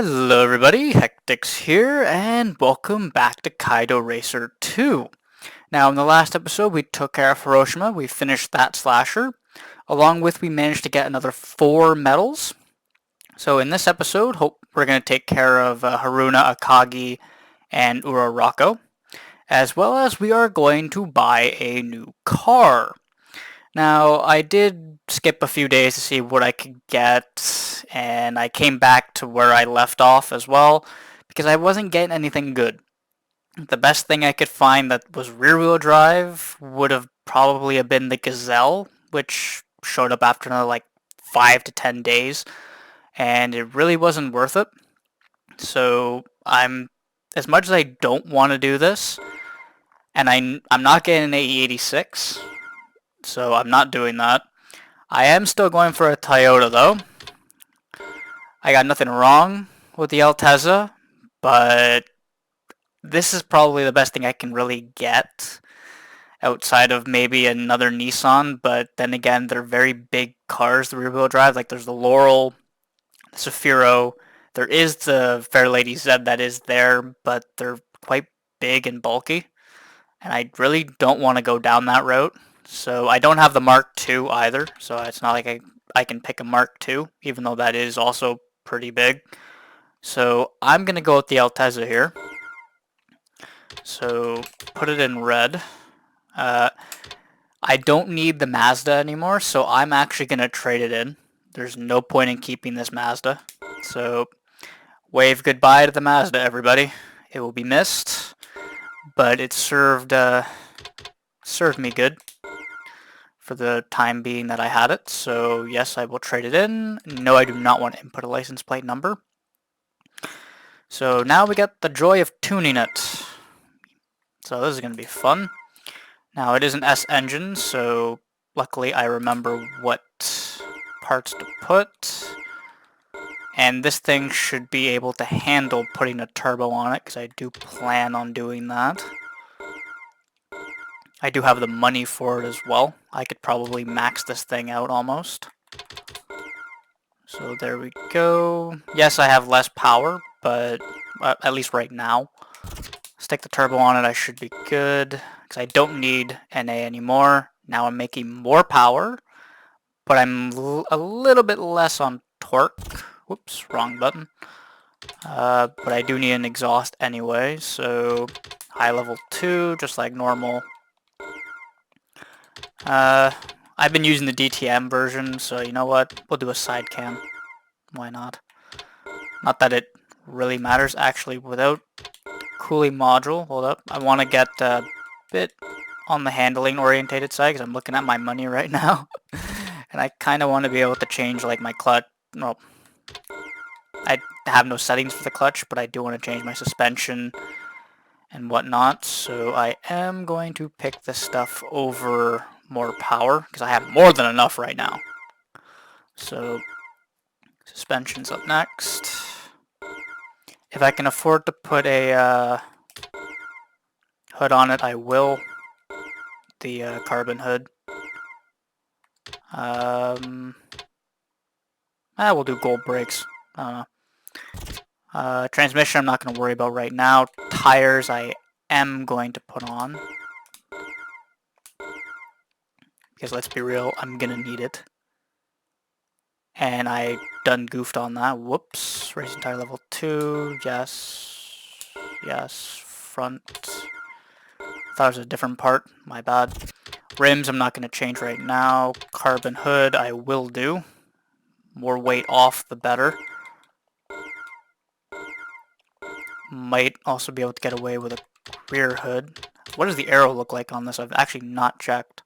Hello everybody, HectiX here, and welcome back to Kaido Racer 2. Now in the last episode we took care of Hiroshima, we finished that slasher, along with we managed to get another 4 medals. So in this episode, we're going to take care of Haruna, Akagi, and Urarako, as well as we are going to buy a new car. Now, I did skip a few days to see what I could get, and I came back to where I left off as well, because I wasn't getting anything good. The best thing I could find that was rear-wheel drive would have probably have been the Gazelle, which showed up after another like 5 to 10 days, and it really wasn't worth it. So as much as I don't want to do this, and I'm not getting an AE86, so I'm not doing that. I am still going for a Toyota though. I got nothing wrong with the Altezza, but this is probably the best thing I can really get outside of maybe another Nissan, but then again, they're very big cars, the rear-wheel drive. Like there's the Laurel, the Zafiro, there is the Fairlady Z that is there, but they're quite big and bulky, and I really don't want to go down that route. So I don't have the Mark II either, so it's not like I can pick a Mark II, even though that is also pretty big. So I'm going to go with the Altezza here. So put it in red. I don't need the Mazda anymore, so I'm actually going to trade it in. There's no point in keeping this Mazda. So wave goodbye to the Mazda, everybody. It will be missed, but it served me good for the time being that I had it. So yes, I will trade it in. No, I do not want to input a license plate number. So now we get the joy of tuning it. So this is going to be fun. Now it is an S engine, so luckily I remember what parts to put. And this thing should be able to handle putting a turbo on it, because I do plan on doing that. I do have the money for it as well. I could probably max this thing out almost. So there we go. Yes, I have less power, but at least right now. Stick the turbo on it, I should be good, because I don't need NA anymore. Now I'm making more power, but I'm a little bit less on torque. Whoops, wrong button. But I do need an exhaust anyway, so high level 2, just like normal. I've been using the DTM version, so you know what? We'll do a side cam. Why not? Not that it really matters. Actually, without cooling module, hold up. I want to get a bit on the handling orientated side, because I'm looking at my money right now. And I kind of want to be able to change like my clutch. Well, I have no settings for the clutch, but I do want to change my suspension and whatnot. So I am going to pick this stuff over more power, because I have more than enough right now. So suspension's up next. If I can afford to put a hood on it, I will. The carbon hood. We'll do gold brakes. I don't know. Transmission I'm not going to worry about right now. Tires I am going to put on, because let's be real, I'm going to need it. And I done goofed on that. Whoops. Racing tire level 2. Yes. Yes. Front. Thought it was a different part. My bad. Rims I'm not going to change right now. Carbon hood I will do. More weight off the better. Might also be able to get away with a rear hood. What does the arrow look like on this? I've actually not checked.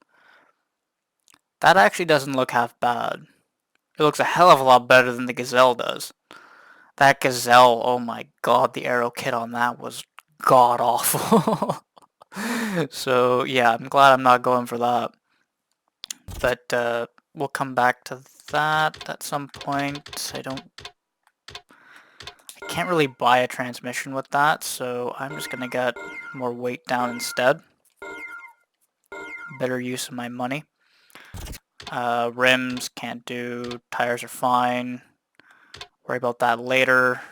That actually doesn't look half bad. It looks a hell of a lot better than the Gazelle does. That Gazelle, oh my god, the arrow kit on that was god awful. So yeah, I'm glad I'm not going for that. But we'll come back to that at some point. I can't really buy a transmission with that, so I'm just gonna get more weight down instead. Better use of my money. Rims can't do. Tires are fine. Worry about that later.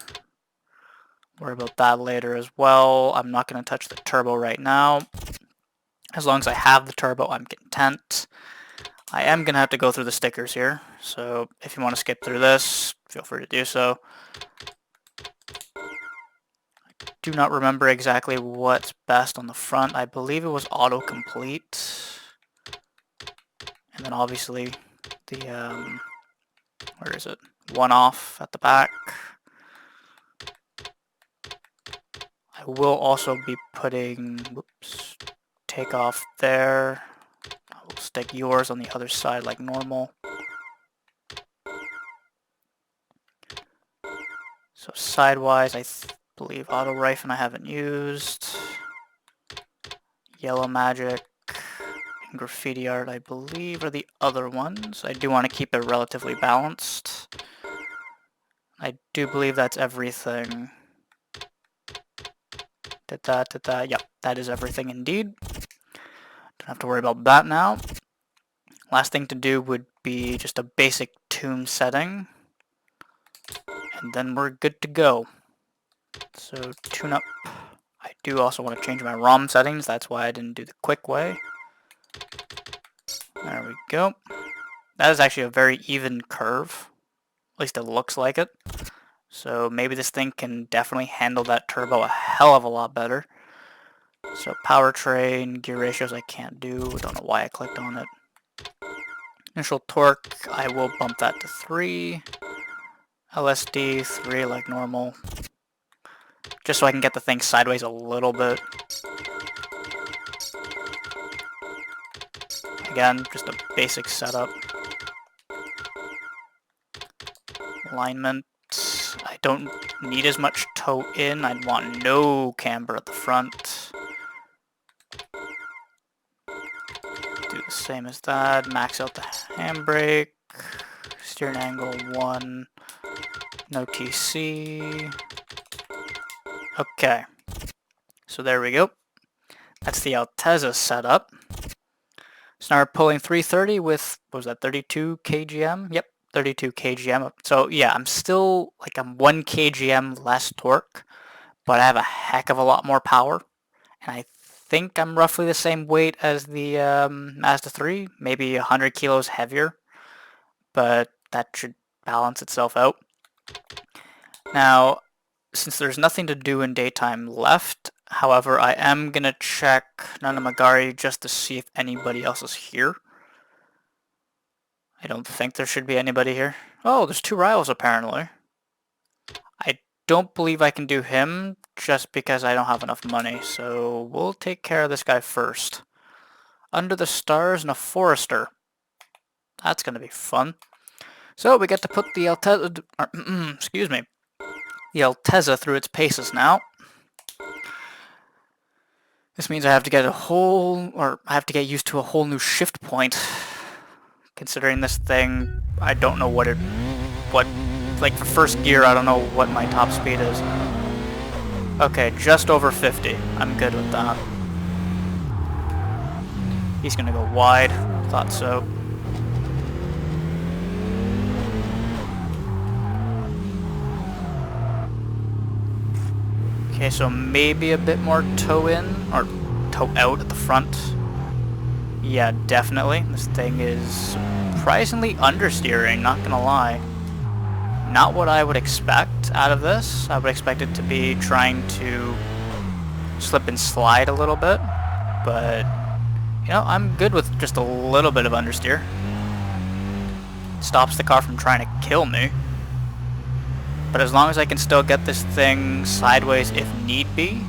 Worry about that later as well. I'm not going to touch the turbo right now. As long as I have the turbo, I'm content. I am going to have to go through the stickers here, so if you want to skip through this, feel free to do so. I do not remember exactly what's best on the front. I believe it was autocomplete. And then obviously the, where is it? One off at the back. I will also be putting, whoops, take off there. I will stick yours on the other side like normal. So sidewise, I believe auto rifle I haven't used. Yellow magic and graffiti art, I believe, are the other ones. I do want to keep it relatively balanced. I do believe that's everything. Did that, yep, that is everything indeed. Don't have to worry about that now. Last thing to do would be just a basic tune setting. And then we're good to go. So tune up. I do also want to change my ROM settings, that's why I didn't do the quick way. There we go. That is actually a very even curve. At least it looks like it. So maybe this thing can definitely handle that turbo a hell of a lot better. So powertrain, gear ratios I can't do. Don't know why I clicked on it. Initial torque, I will bump that to 3. LSD, 3 like normal. Just so I can get the thing sideways a little bit. Again, just a basic setup. Alignment, I don't need as much toe in. I'd want no camber at the front. Do the same as that. Max out the handbrake. Steering angle 1. No TC. Okay. So there we go. That's the Altezza setup. So now we're pulling 330 with, what was that, 32 kgm? Yep, 32 kgm. So yeah, I'm 1 kgm less torque, but I have a heck of a lot more power. And I think I'm roughly the same weight as the Mazda 3, maybe 100 kilos heavier, but that should balance itself out. Now, since there's nothing to do in daytime left, however, I am going to check Nanamagari just to see if anybody else is here. I don't think there should be anybody here. Oh, there's 2 rivals apparently. I don't believe I can do him just because I don't have enough money, so we'll take care of this guy first. Under the Stars and a Forester. That's going to be fun. So we get to put the Altezza, excuse me, the Altezza through its paces now. This means I have to get I have to get used to a whole new shift point. Considering this thing, I don't know like for first gear, I don't know what my top speed is. Okay, just over 50. I'm good with that. He's gonna go wide. Thought so. Okay, so maybe a bit more toe in, or toe out at the front. Yeah, definitely. This thing is surprisingly understeering, not gonna lie. Not what I would expect out of this. I would expect it to be trying to slip and slide a little bit, but you know, I'm good with just a little bit of understeer. Stops the car from trying to kill me. But as long as I can still get this thing sideways if need be,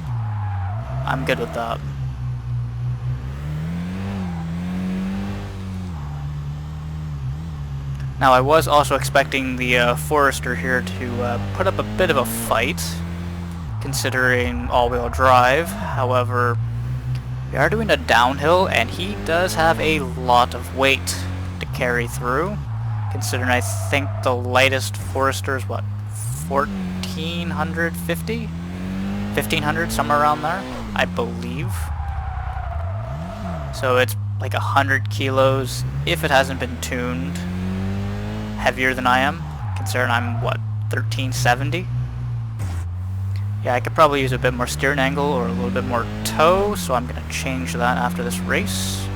I'm good with that. Now I was also expecting the Forester here to put up a bit of a fight, considering all-wheel drive. However, we are doing a downhill, and he does have a lot of weight to carry through, considering I think the lightest Forester is, what, 1450? 1500, somewhere around there, I believe. So it's like 100 kilos, if it hasn't been tuned, heavier than I am, considering I'm, what, 1370? Yeah, I could probably use a bit more steering angle or a little bit more toe, so I'm going to change that after this race.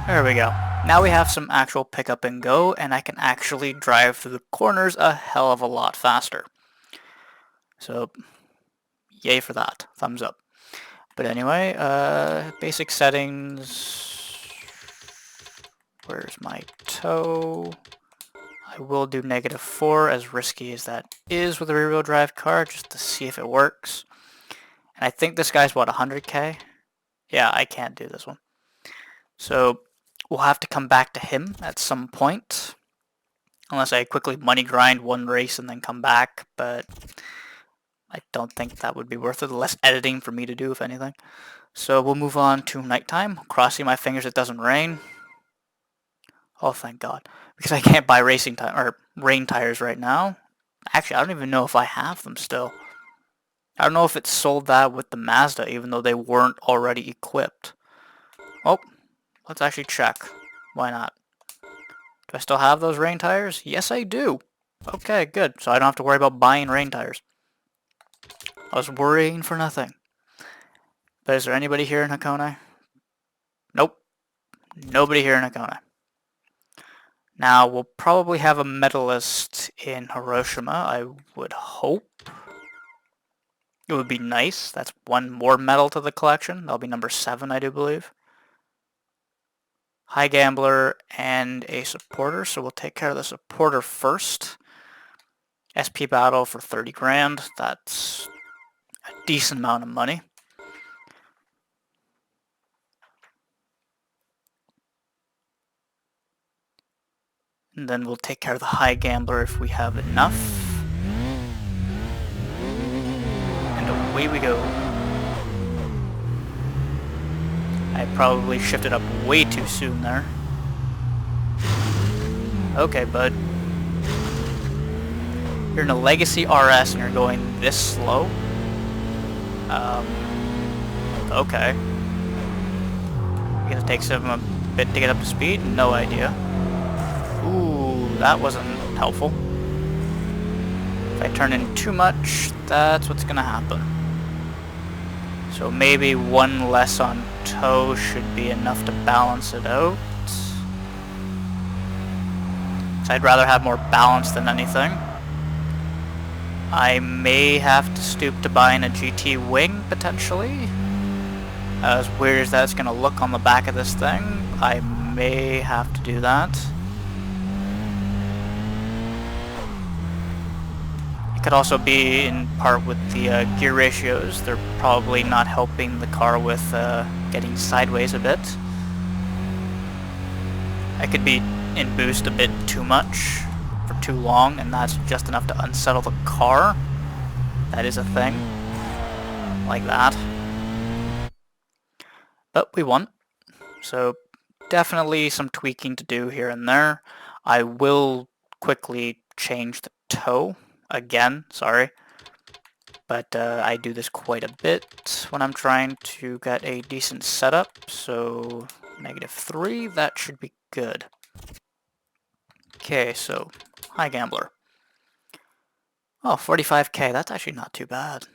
There we go. Now we have some actual pick up and go, and I can actually drive through the corners a hell of a lot faster. So, yay for that. Thumbs up. But anyway, basic settings. Where's my toe? I will do -4, as risky as that is with a rear-wheel drive car, just to see if it works. And I think this guy's, what, 100k? Yeah, I can't do this one. So we'll have to come back to him at some point. Unless I quickly money grind one race and then come back, but I don't think that would be worth it. Less editing for me to do, if anything. So we'll move on to nighttime. Crossing my fingers it doesn't rain. Oh, thank God. Because I can't buy rain tires right now. Actually, I don't even know if I have them still. I don't know if it sold that with the Mazda, even though they weren't already equipped. Oh, let's actually check. Why not? Do I still have those rain tires? Yes, I do. Okay, good. So I don't have to worry about buying rain tires. I was worrying for nothing. But is there anybody here in Hakone? Nope. Nobody here in Hakone. Now, we'll probably have a medalist in Hiroshima, I would hope. It would be nice. That's one more medal to the collection. That'll be number 7, I do believe. High Gambler and a supporter, so we'll take care of the supporter first. SP Battle for 30 grand. That's a decent amount of money. And then we'll take care of the High Gambler if we have enough. And away we go. I probably shifted up way too soon there. Okay, bud. You're in a Legacy RS and you're going this slow? Okay. Gonna take some a bit to get up to speed? No idea. Ooh, that wasn't helpful. If I turn in too much, that's what's gonna happen. So maybe one less on toe should be enough to balance it out. So I'd rather have more balance than anything. I may have to stoop to buying a GT wing, potentially. As weird as that's going to look on the back of this thing, I may have to do that. It could also be in part with the gear ratios. They're probably not helping the car with getting sideways a bit. I could be in boost a bit too much for too long, and that's just enough to unsettle the car. That is a thing. Like that. But we won. So definitely some tweaking to do here and there. I will quickly change the toe. Again, sorry. But I do this quite a bit when I'm trying to get a decent setup. So -3, that should be good. Okay, so High Gambler. Oh, 45k, that's actually not too bad.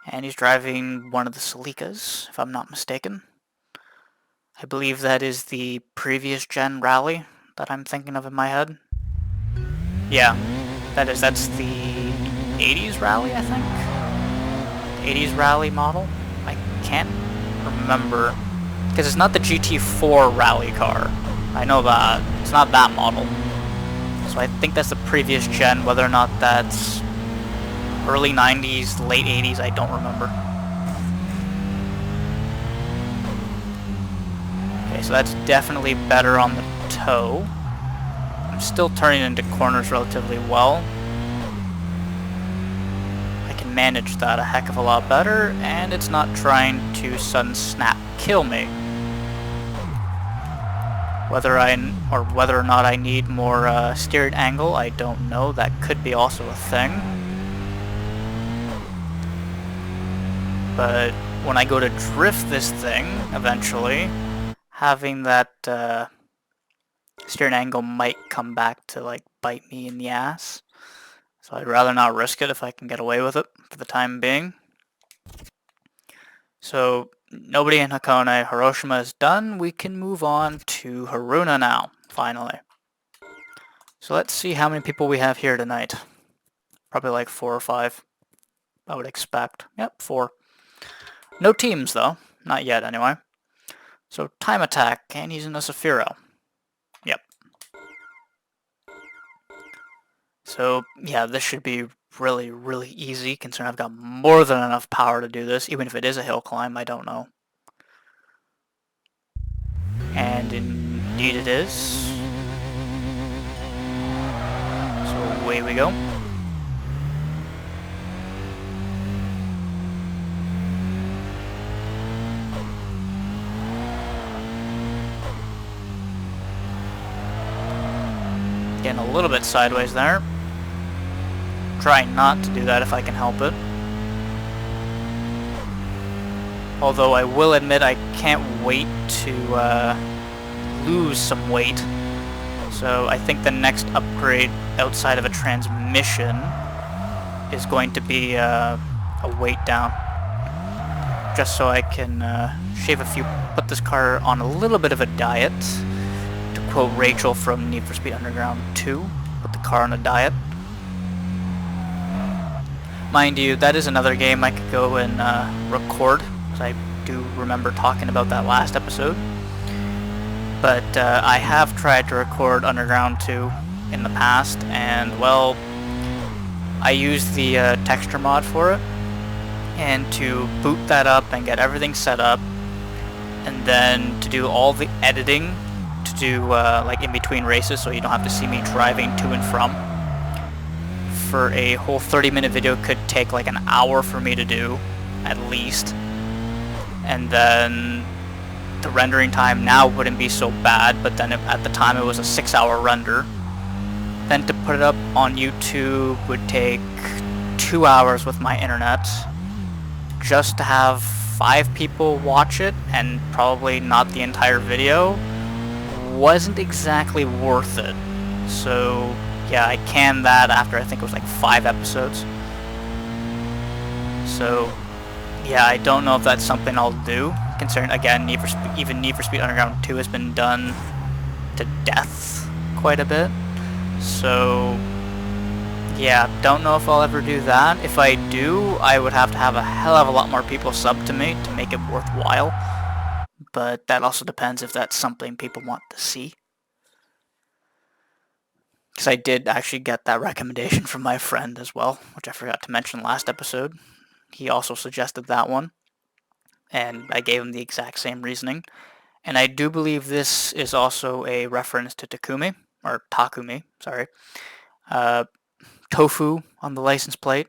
And he's driving one of the Celicas, if I'm not mistaken. I believe that is the previous gen rally that I'm thinking of in my head. Yeah, that's the 80s rally, I think? 80s rally model? I can't remember. Because it's not the GT4 rally car. I know that. It's not that model. So I think that's the previous gen, whether or not that's early 90s, late 80s, I don't remember. Okay, so that's definitely better on the toe. I'm still turning into corners relatively well. I can manage that a heck of a lot better, and it's not trying to sudden snap kill me. Whether or not I need more steered angle, I don't know. That could be also a thing. But when I go to drift this thing, eventually, having that Steering angle might come back to like bite me in the ass. So I'd rather not risk it if I can get away with it for the time being. So nobody in Hakone. Hiroshima is done. We can move on to Haruna now, finally. So let's see how many people we have here tonight. Probably like 4 or 5, I would expect. Yep, 4. No teams though. Not yet anyway. So time attack, and he's in a Saphiro. Yep. So yeah, this should be really, really easy considering I've got more than enough power to do this. Even if it is a hill climb, I don't know. And indeed it is. So away we go. Getting a little bit sideways there. Trying not to do that if I can help it. Although I will admit I can't wait to lose some weight. So I think the next upgrade outside of a transmission is going to be a weight down. Just so I can shave a few, put this car on a little bit of a diet. To quote Rachel from Need for Speed Underground 2, put the car on a diet. Mind you, that is another game I could go and record, because I do remember talking about that last episode. But I have tried to record Underground 2 in the past, and well, I used the texture mod for it, and to boot that up and get everything set up, and then to do all the editing, to do like in between races so you don't have to see me driving to and from, for a whole 30-minute video could take like an hour for me to do, at least. And then the rendering time now wouldn't be so bad, but then at the time it was a 6-hour render. Then to put it up on YouTube would take 2 hours with my internet, just to have 5 people watch it, and probably not the entire video, wasn't exactly worth it. So yeah, I canned that after I think it was like 5 episodes. So yeah, I don't know if that's something I'll do, considering again even Need for Speed Underground 2 has been done to death quite a bit. So yeah, don't know if I'll ever do that. If I do, I would have to have a hell of a lot more people sub to me to make it worthwhile. But that also depends if that's something people want to see. Because I did actually get that recommendation from my friend as well, which I forgot to mention last episode. He also suggested that one, and I gave him the exact same reasoning. And I do believe this is also a reference to Takumi, or Takumi, sorry. Tofu on the license plate.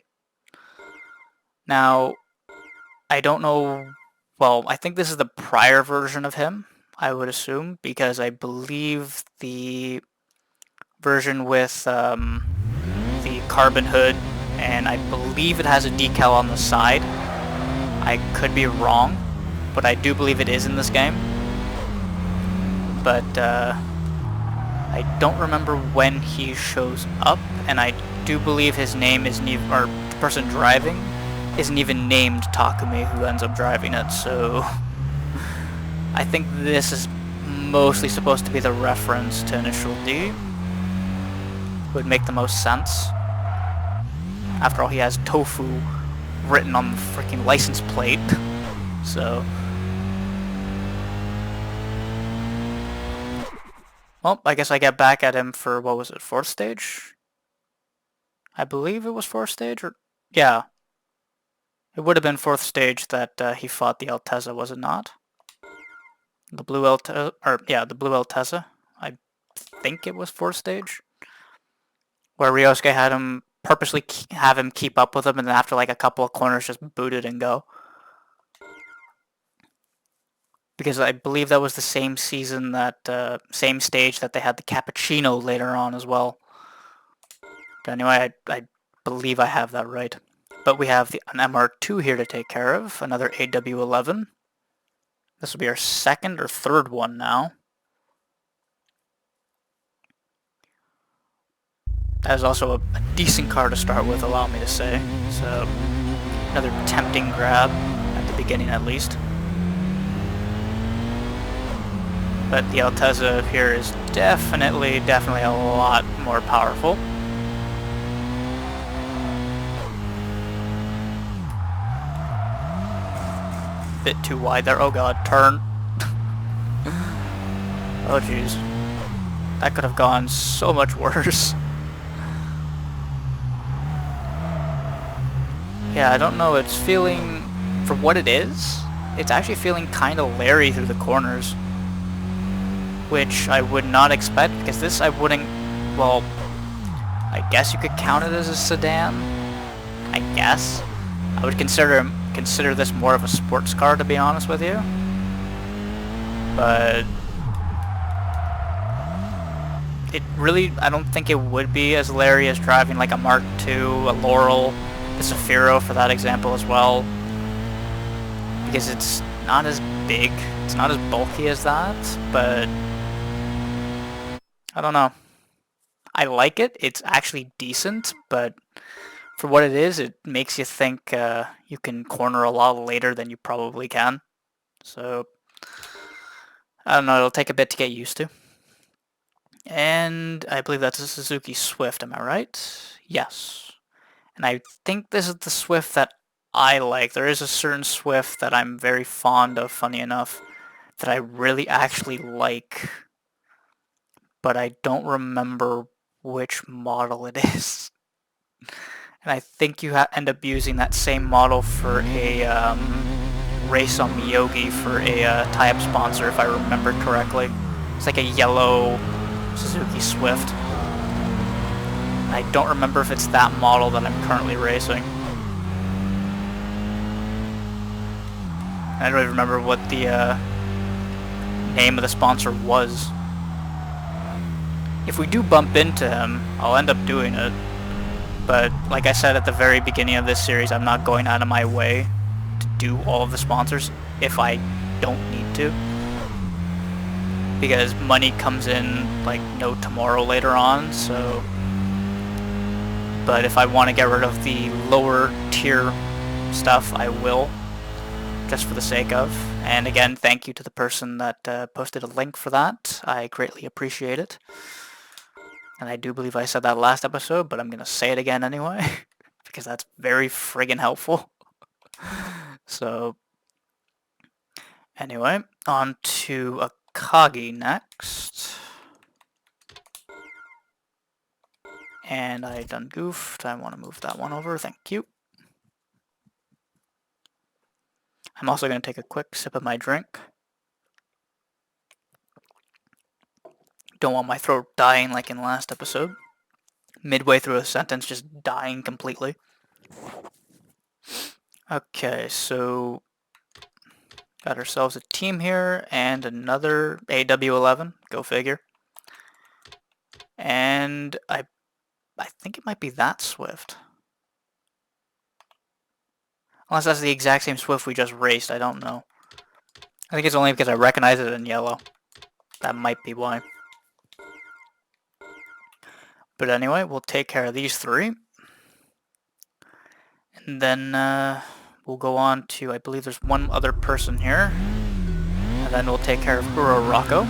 Now, I don't know, well, I think this is the prior version of him, I would assume, because I believe the version with the carbon hood, and I believe it has a decal on the side. I could be wrong, but I do believe it is in this game. But I don't remember when he shows up, and I do believe his name isn't even, or the person driving isn't even named Takumi, who ends up driving it, so I think this is mostly supposed to be the reference to Initial D. Would make the most sense. After all, he has Tofu written on the freaking license plate, so. Well, I guess I get back at him for, what was it, 4th stage? I believe it was 4th stage, or, yeah. It would have been 4th stage that he fought the Altezza, was it not? The blue Altezza, or yeah, the blue Altezza. I think it was 4th stage. Where Ryosuke had him purposely have him keep up with him, and then after like a couple of corners just boot it and go. Because I believe that was the same season, that same stage that they had the cappuccino later on as well. But anyway, I believe I have that right. But we have an MR2 here to take care of, another AW11. This will be our 2nd or 3rd one now. That is also a decent car to start with, allow me to say. So, another tempting grab, at the beginning at least. But the Altezza here is definitely a lot more powerful. Bit too wide there. Oh god, turn. Oh jeez. That could have gone so much worse. Yeah, I don't know, it's feeling, for what it is, it's actually feeling kind of Larry through the corners. Which I would not expect, because this I wouldn't, well, I guess you could count it as a sedan. I guess. I would consider this more of a sports car, to be honest with you. But it really, I don't think it would be as Larry as driving like a Mark II, a Laurel, the Zafiro for that example as well. Because it's not as big, it's not as bulky as that, but I don't know. I like it, it's actually decent, but for what it is, it makes you think you can corner a lot later than you probably can. So, I don't know, it'll take a bit to get used to. And I believe that's a Suzuki Swift, am I right? Yes. And I think this is the Swift that I like. There is a certain Swift that I'm very fond of, funny enough, that I really actually like, but I don't remember which model it is. And I think you end up using that same model for a race on Miyogi for a tie-up sponsor, if I remember correctly. It's like a yellow Suzuki Swift. I don't remember if it's that model that I'm currently racing. I don't even remember what the name of the sponsor was. If we do bump into him, I'll end up doing it. But like I said at the very beginning of this series, I'm not going out of my way to do all of the sponsors if I don't need to. Because money comes in like no tomorrow later on, so... But if I want to get rid of the lower tier stuff, I will. Just for the sake of. And again, thank you to the person that posted a link for that. I greatly appreciate it. And I do believe I said that last episode, but I'm going to say it again anyway. Because that's very friggin' helpful. So, anyway, on to Akagi next. And I done goofed. I want to move that one over. Thank you. I'm also going to take a quick sip of my drink. Don't want my throat dying like in the last episode. Midway through a sentence, just dying completely. Okay, so got ourselves a team here and another AW11. Go figure. And I think it might be that Swift. Unless that's the exact same Swift we just raced, I don't know. I think it's only because I recognize it in yellow. That might be why. But anyway, we'll take care of these three. And then we'll go on to, I believe there's one other person here. And then we'll take care of Uro Rocco.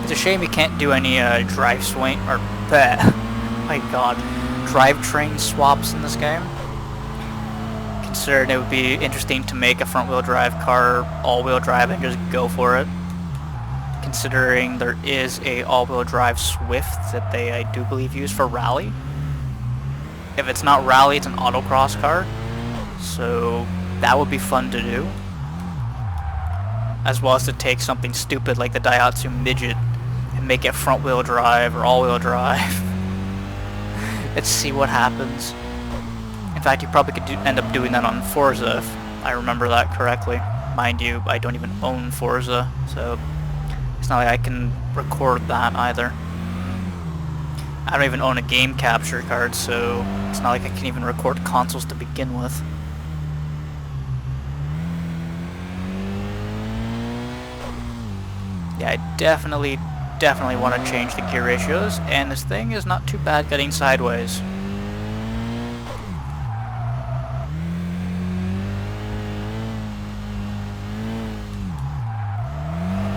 It's a shame you can't do any drive swing, or my god, drivetrain swaps in this game. Considering it would be interesting to make a front-wheel drive car all-wheel drive and just go for it. Considering there is a all-wheel drive Swift that they, I do believe, use for rally. If it's not rally, it's an autocross car. So that would be fun to do. As well as to take something stupid like the Daihatsu Midget and make it front-wheel drive or all-wheel drive. Let's see what happens. In fact, you probably could end up doing that on Forza if I remember that correctly. Mind you, I don't even own Forza, so it's not like I can record that either. I don't even own a game capture card, so it's not like I can even record consoles to begin with. Yeah, I definitely want to change the gear ratios, and this thing is not too bad getting sideways.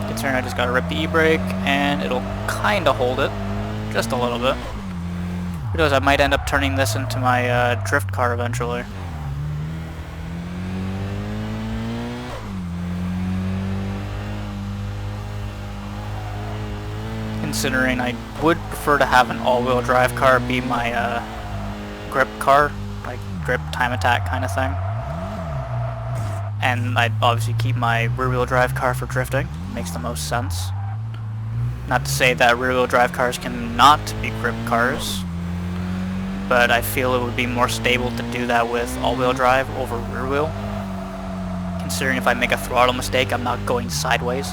Considering I just gotta rip the e-brake, and it'll kinda hold it. Just a little bit. Who knows, I might end up turning this into my drift car eventually. Considering I would prefer to have an all-wheel drive car be my grip car, like grip time attack kind of thing. And I'd obviously keep my rear-wheel drive car for drifting. Makes the most sense. Not to say that rear-wheel drive cars cannot be grip cars, but I feel it would be more stable to do that with all-wheel drive over rear-wheel. Considering if I make a throttle mistake, I'm not going sideways.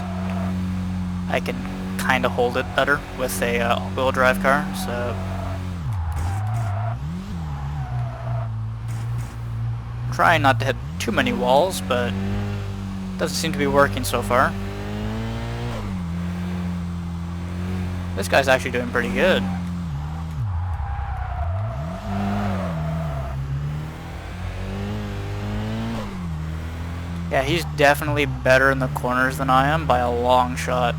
I can kind of hold it better with a all-wheel drive car, so trying not to hit too many walls, but doesn't seem to be working so far. This guy's actually doing pretty good. Yeah, he's definitely better in the corners than I am by a long shot.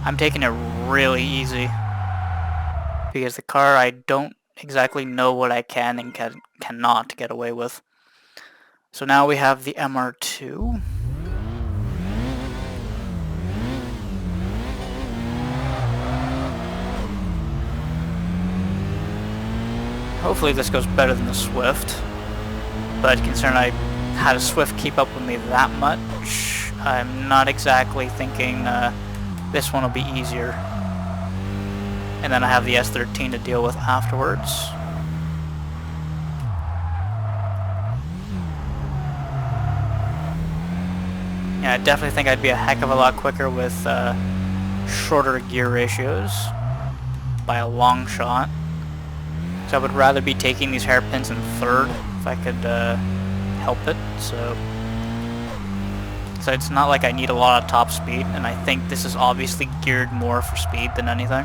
I'm taking it really easy because the car, I don't exactly know what I can and cannot get away with. So now we have the MR2. Hopefully this goes better than the Swift, but considering I had a Swift keep up with me that much, I'm not exactly thinking this one will be easier. And then I have the S13 to deal with afterwards. Yeah, I definitely think I'd be a heck of a lot quicker with shorter gear ratios by a long shot. So I would rather be taking these hairpins in third if I could help it. So it's not like I need a lot of top speed, and I think this is obviously geared more for speed than anything.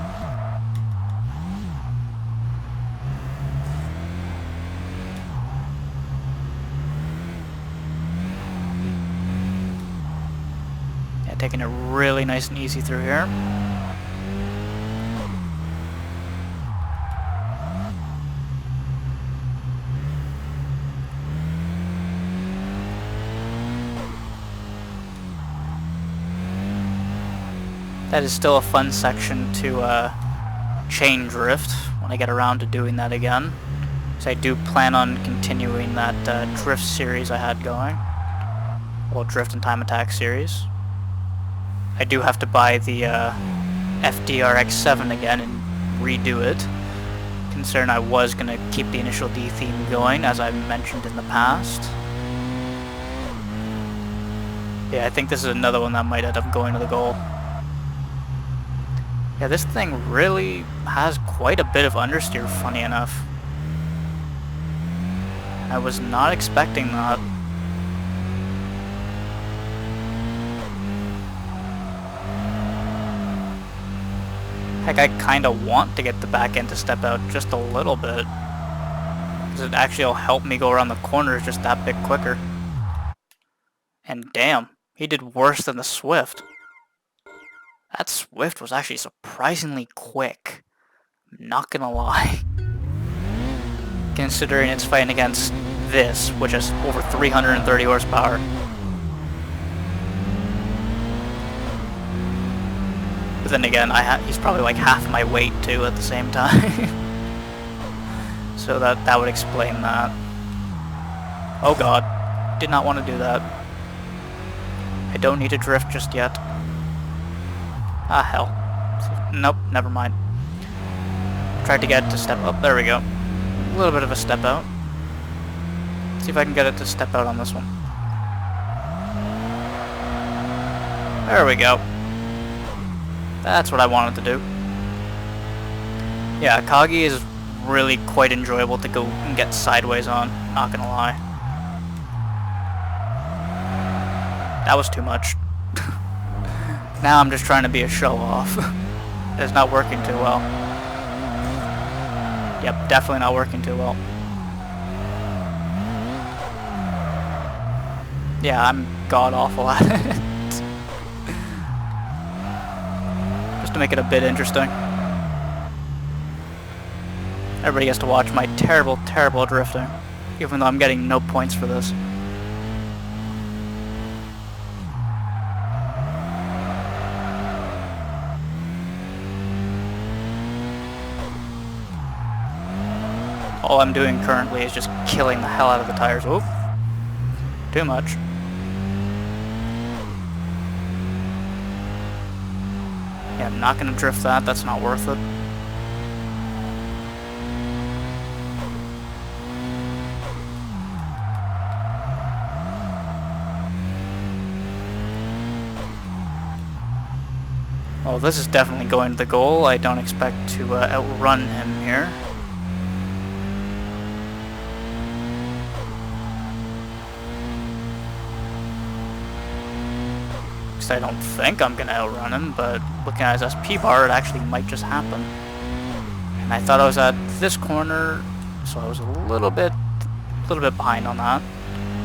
Yeah, taking it really nice and easy through here. That is still a fun section to chain drift when I get around to doing that again. So I do plan on continuing that drift series I had going. Well, drift and time attack series. I do have to buy the FDRX7 again and redo it. Considering I was going to keep the initial D theme going, as I mentioned in the past. Yeah, I think this is another one that might end up going to the goal. Yeah, this thing really has quite a bit of understeer, funny enough. I was not expecting that. Heck, I kinda want to get the back end to step out just a little bit. Because it actually will help me go around the corners just that bit quicker. And damn, he did worse than the Swift. That Swift was actually surprisingly quick. I'm not gonna lie. Considering it's fighting against this, which has over 330 horsepower. But then again, he's probably like half my weight too at the same time. So that would explain that. Oh god, did not want to do that. I don't need to drift just yet. Ah, hell. Nope, never mind. Tried to get it to step up. There we go. A little bit of a step out. See if I can get it to step out on this one. There we go. That's what I wanted to do. Yeah, Kagi is really quite enjoyable to go and get sideways on, not gonna lie. That was too much. Now I'm just trying to be a show-off. It's not working too well. Yep, definitely not working too well. Yeah, I'm god-awful at it. Just to make it a bit interesting. Everybody gets to watch my terrible, terrible drifting, even though I'm getting no points for this. All I'm doing currently is just killing the hell out of the tires. Oop. Too much. Yeah, I'm not gonna drift that, that's not worth it. Well, this is definitely going to the goal. I don't expect to outrun him here. I don't think I'm gonna outrun him, but looking at his SP bar, it actually might just happen. And I thought I was at this corner, so I was a little bit behind on that.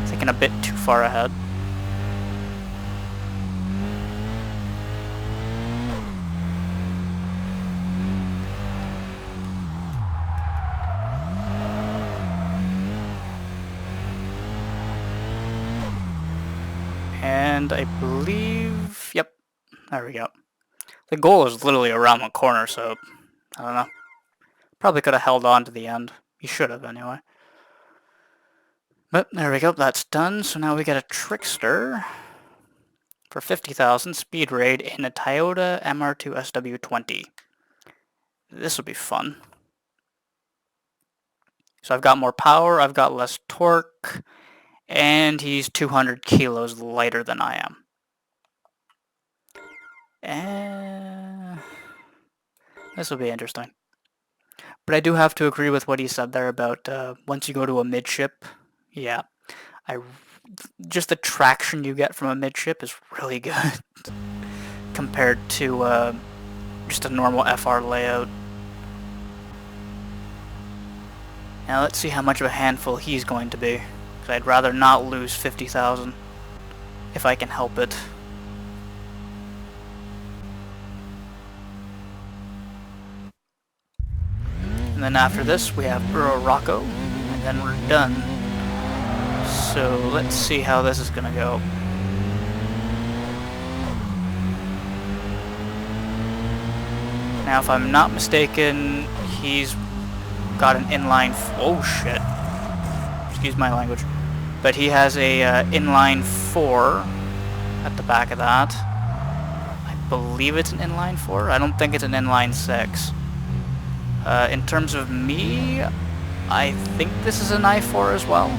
Thinking a bit too far ahead. And I believe, yep, there we go. The goal is literally around the corner, so I don't know. Probably could have held on to the end. You should have, anyway. But there we go, that's done. So now we get a Trickster for 50,000 speed raid in a Toyota MR2 SW20. This will be fun. So I've got more power, I've got less torque, and he's 200 kilos lighter than I am. And this will be interesting. But I do have to agree with what he said there about once you go to a midship, yeah, just the traction you get from a midship is really good compared to just a normal FR layout. Now let's see how much of a handful he's going to be, because I'd rather not lose 50,000 if I can help it. And then after this we have Burro Rocco, and then we're done. So let's see how this is gonna go. Now if I'm not mistaken, he's got an inline, oh shit, excuse my language, but he has a inline 4 at the back of that. I believe it's an inline 4, I don't think it's an inline 6. In terms of me, I think this is an I4 as well.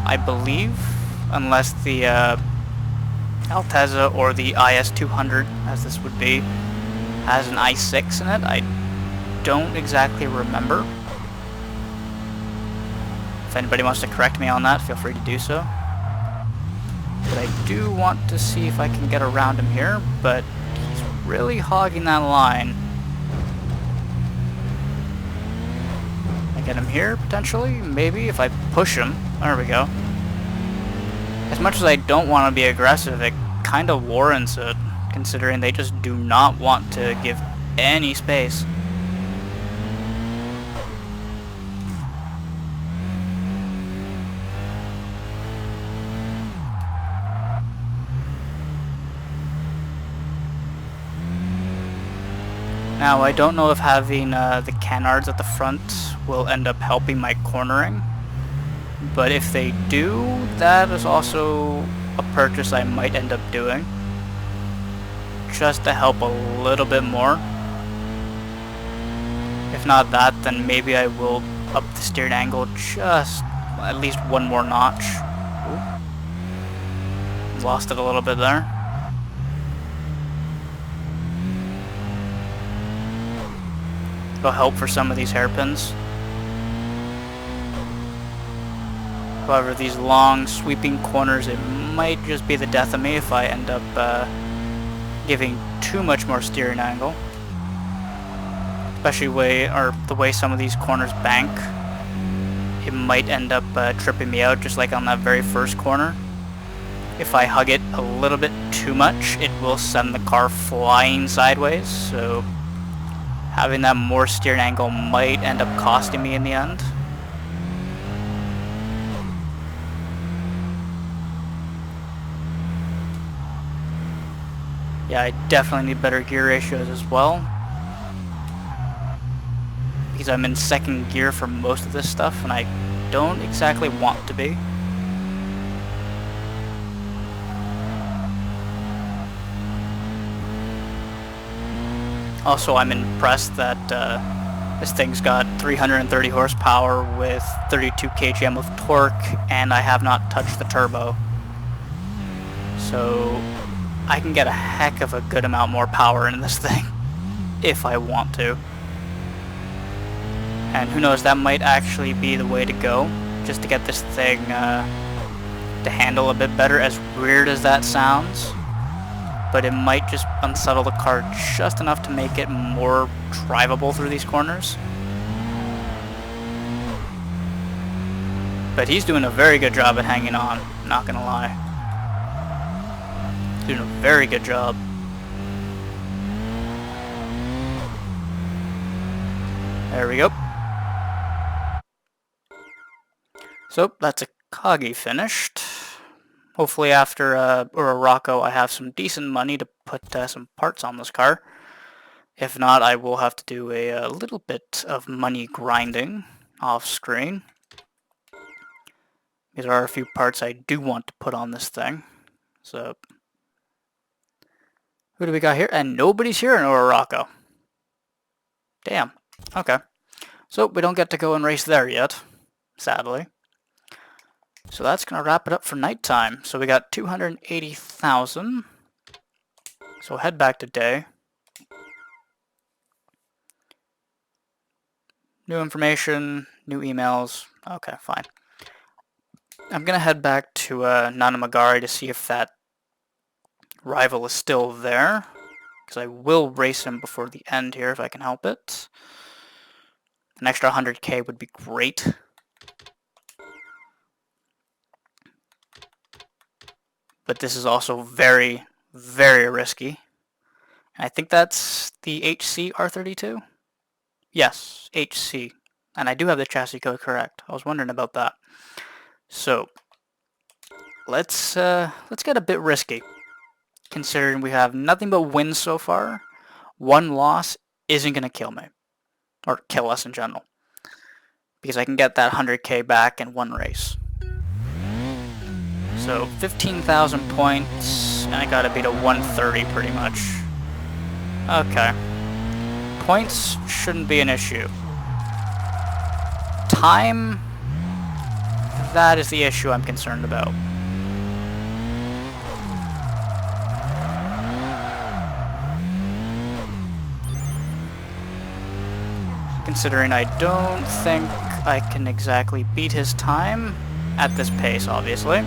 I believe, unless the Altezza or the IS200, as this would be, has an I6 in it. I don't exactly remember. If anybody wants to correct me on that, feel free to do so. But I do want to see if I can get around him here, but he's really hogging that line. I get him here, potentially? Maybe, if I push him. There we go. As much as I don't want to be aggressive, it kind of warrants it, considering they just do not want to give any space. Now, I don't know if having the canards at the front will end up helping my cornering, but if they do, that is also a purchase I might end up doing, just to help a little bit more. If not that, then maybe I will up the steering angle just at least one more notch. Ooh. Lost it a little bit there. It'll help for some of these hairpins. However, these long sweeping corners, it might just be the death of me if I end up giving too much more steering angle. Especially the way some of these corners bank. It might end up tripping me out, just like on that very first corner. If I hug it a little bit too much, it will send the car flying sideways, so having that more steering angle might end up costing me in the end. Yeah, I definitely need better gear ratios as well, because I'm in second gear for most of this stuff, and I don't exactly want to be. Also, I'm impressed that this thing's got 330 horsepower with 32 kgm of torque, and I have not touched the turbo. So I can get a heck of a good amount more power in this thing, if I want to. And who knows, that might actually be the way to go, just to get this thing to handle a bit better, as weird as that sounds. But it might just unsettle the car just enough to make it more drivable through these corners. But he's doing a very good job at hanging on, not gonna lie. Doing a very good job. There we go. So that's a Kagi finished. Hopefully after Urarako I have some decent money to put some parts on this car. If not, I will have to do a little bit of money grinding off screen. There are a few parts I do want to put on this thing. So who do we got here? And nobody's here in Urarako. Damn. Okay. So we don't get to go and race there yet, sadly. So that's going to wrap it up for nighttime. So we got 280,000. So head back to day. New information, new emails. Okay, fine. I'm going to head back to Nanamagari to see if that rival is still there, because I will race him before the end here if I can help it. An extra 100k would be great. But this is also very, very risky. And I think that's the HC R32? Yes, HC. And I do have the chassis code correct. I was wondering about that. So let's get a bit risky, considering we have nothing but wins so far. One loss isn't going to kill me, or kill us in general, because I can get that 100k back in one race. So 15,000 points, and I gotta beat a 130 pretty much. Okay. Points shouldn't be an issue. Time, that is the issue I'm concerned about. Considering I don't think I can exactly beat his time at this pace, obviously.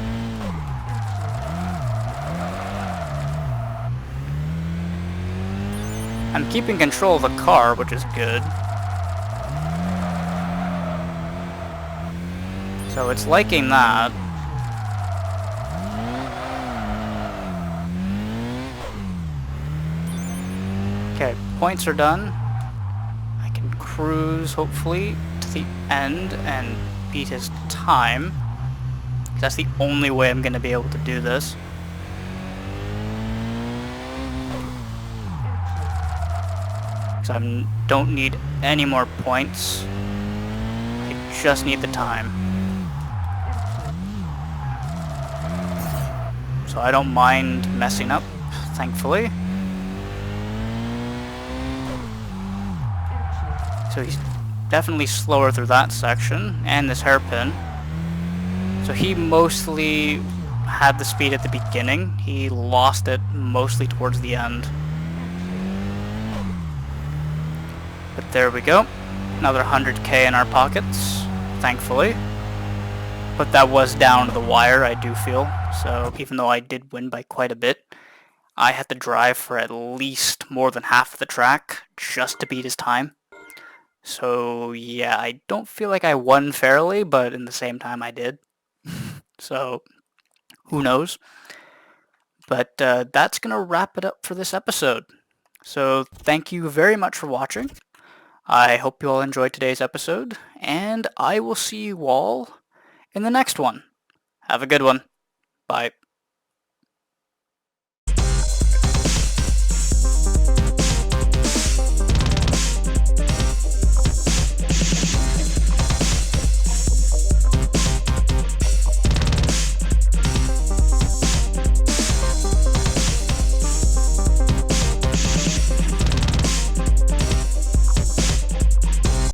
I'm keeping control of the car, which is good. So it's liking that. Okay, points are done. I can cruise, hopefully, to the end and beat his time. That's the only way I'm going to be able to do this. Because I don't need any more points. I just need the time. So I don't mind messing up, thankfully. So he's definitely slower through that section, and this hairpin. So he mostly had the speed at the beginning. He lost it mostly towards the end. But there we go. Another 100k in our pockets, thankfully. But that was down to the wire, I do feel. So even though I did win by quite a bit, I had to drive for at least more than half of the track just to beat his time. So yeah, I don't feel like I won fairly, but in the same time I did. So who knows? But that's going to wrap it up for this episode. So thank you very much for watching. I hope you all enjoyed today's episode, and I will see you all in the next one. Have a good one. Bye.